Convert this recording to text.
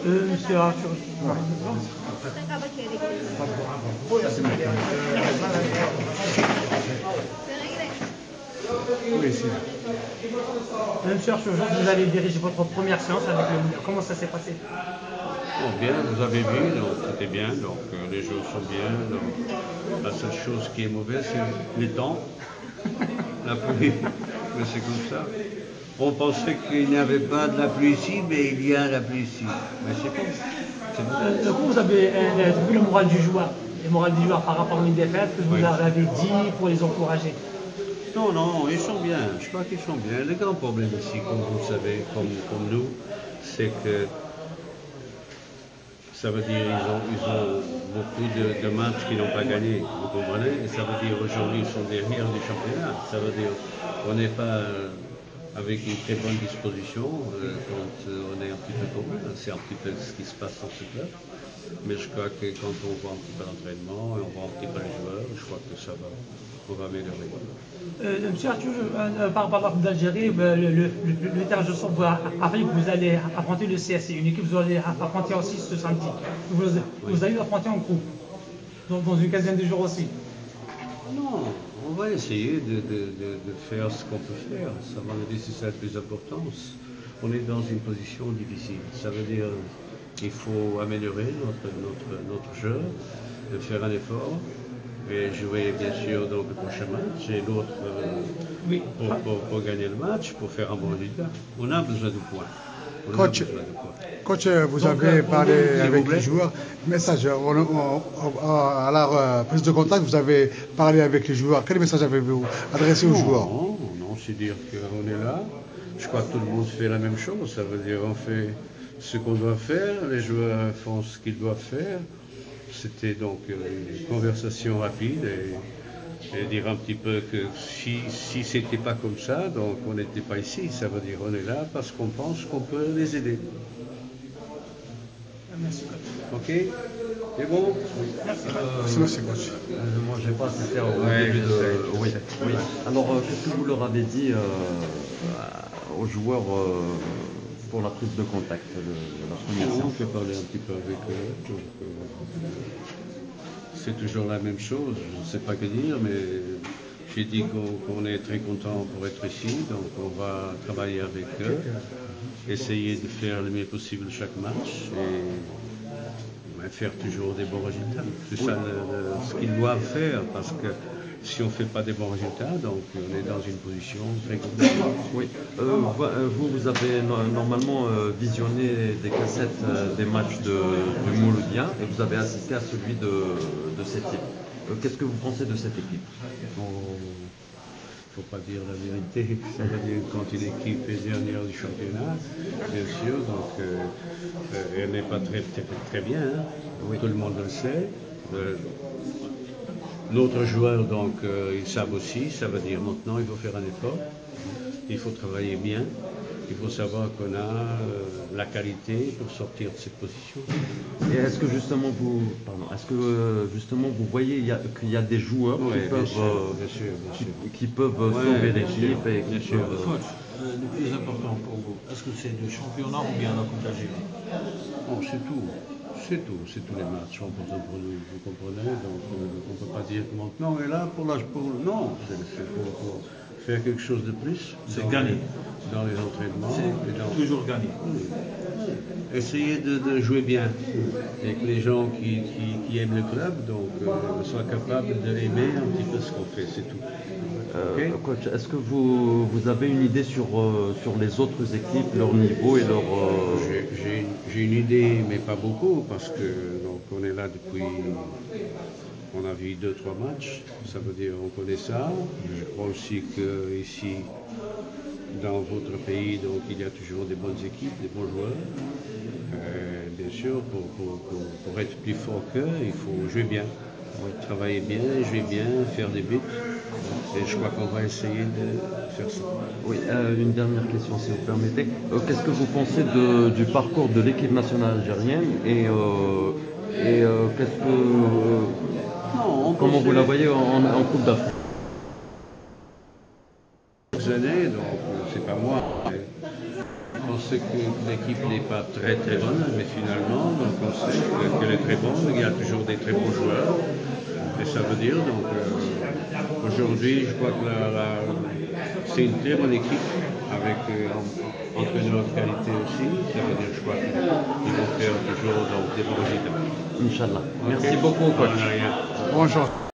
Monsieur Arthur. Oui, si. Monsieur Arthur, aujourd'hui vous allez diriger votre première séance avec le Moulin. Comment ça s'est passé? Bon, bien, vous avez vu, donc c'était bien, donc les jeux sont bien. Donc, la seule chose qui est mauvaise, c'est le temps, la pluie, mais c'est comme ça. On pensait qu'il n'y avait pas de la pluie ici, mais il y a la pluie ici. Mais c'est bon. Comment vous avez vu le moral du joueur? Le moral du joueur par rapport à une défaite que vous Oui. leur avez dit pour les encourager? Non, non, ils sont bien, je crois qu'ils sont bien. Le grand problème ici, comme vous le savez, comme nous, c'est que ça veut dire ils ont beaucoup de matchs qu'ils n'ont pas gagnés, vous comprenez? Et ça veut dire aujourd'hui ils sont derrière du championnat. Ça veut dire qu'on n'est pas avec une très bonne disposition quand on est un petit peu tombé. C'est un petit peu ce qui se passe dans ce club. Mais je crois que quand on voit un petit peu l'entraînement et on voit un petit peu les joueurs, je crois que ça va, on va améliorer. Monsieur Arthur, par rapport à la d'Algérie, le tirage au sort vous rappelle que vous allez affronter le CSC, une équipe que vous allez affronter aussi ce samedi. Vous allez l'affronter en groupe, dans une quinzaine de jours aussi. Non, on va essayer de faire ce qu'on peut faire. Ça va nous laisser ça la plus importance. On est dans une position difficile. Ça veut dire qu'il faut améliorer notre jeu, de faire un effort et jouer bien sûr donc le prochain match et l'autre Oui. pour gagner le match, pour faire un bon résultat. On a besoin de points. Coach, vous avez parlé avec les joueurs. Message, à la prise de contact, vous avez parlé avec les joueurs. Quel message avez-vous adressé aux joueurs? Non, c'est dire qu'on est là. Je crois que tout le monde fait la même chose. Ça veut dire on fait ce qu'on doit faire, les joueurs font ce qu'ils doivent faire. C'était donc une conversation rapide et dire un petit peu que si c'était pas comme ça, donc on n'était pas ici. Ça veut dire on est là parce qu'on pense qu'on peut les aider. Merci, coach. Ok? C'est bon? Merci, coach. Moi, j'ai pas assisté au début de. Oui. Alors, qu'est-ce que vous leur avez dit aux joueurs pour la prise de contact de la première On séance? peut parler un petit peu avec eux. Donc, c'est toujours la même chose. Je ne sais pas que dire, mais j'ai dit qu'on est très content pour être ici. Donc, on va travailler avec eux, essayer de faire le mieux possible chaque match et faire toujours des bons résultats. C'est ça ce qu'ils doivent faire, parce que si on ne fait pas des bons résultats, donc on est dans une position très compliquée. Oui. Vous avez normalement visionné des cassettes des matchs du Mouloudia et vous avez assisté à celui de cette équipe. Qu'est-ce que vous pensez de cette équipe? Il ne faut pas dire la vérité. Ça veut dire quand une équipe est dernière du championnat, bien sûr, donc elle n'est pas très bien. Hein. Oui. Tout le monde le sait. Notre joueur, donc, ils savent aussi. Ça veut dire maintenant, il faut faire un effort. Il faut travailler bien. Il faut savoir qu'on a la qualité pour sortir de cette position. Et est-ce que justement vous voyez qu'il y a des joueurs qui peuvent sauver l'équipe et qui peuvent. Coach, le plus important pour vous, est-ce que c'est le championnat ou bien la Coupe d'Algérie? Bon, c'est tout. C'est tous les matchs sont importants pour nous, vous comprenez. Donc on ne peut pas dire que maintenant on est là pour non, c'est pour faire quelque chose de plus. C'est gagner. Dans les entraînements. C'est toujours gagner. Essayer de jouer bien et que les gens qui aiment le club donc, soient capables d'aimer un petit peu ce qu'on fait, c'est tout. Okay. Coach, est-ce que vous avez une idée sur les autres équipes, leur niveau et leur... J'ai une idée, mais pas beaucoup, parce que donc, on est là depuis... On a vu 2-3 matchs, ça veut dire on connaît ça. Je crois aussi qu'ici, dans votre pays, donc, il y a toujours des bonnes équipes, des bons joueurs. Bien sûr, pour être plus fort qu'eux, il faut jouer bien. Travailler bien, jouer bien, faire des buts. Et je crois qu'on va essayer de faire ça. Oui, une dernière question si vous permettez. Qu'est-ce que vous pensez du parcours de l'équipe nationale algérienne et qu'est-ce que comment vous la voyez en Coupe d'Afrique? Années, donc c'est pas moi. On sait que l'équipe n'est pas très très bonne, mais finalement, donc on sait qu'elle est très bonne, il y a toujours des très bons joueurs. Et ça veut dire, donc aujourd'hui, je crois que c'est une très bonne équipe, avec un entraîneur de qualité aussi. Ça veut dire, je crois qu'ils vont faire toujours donc, des bons résultats. Inch'Allah. Merci beaucoup, coach. Bonne chance.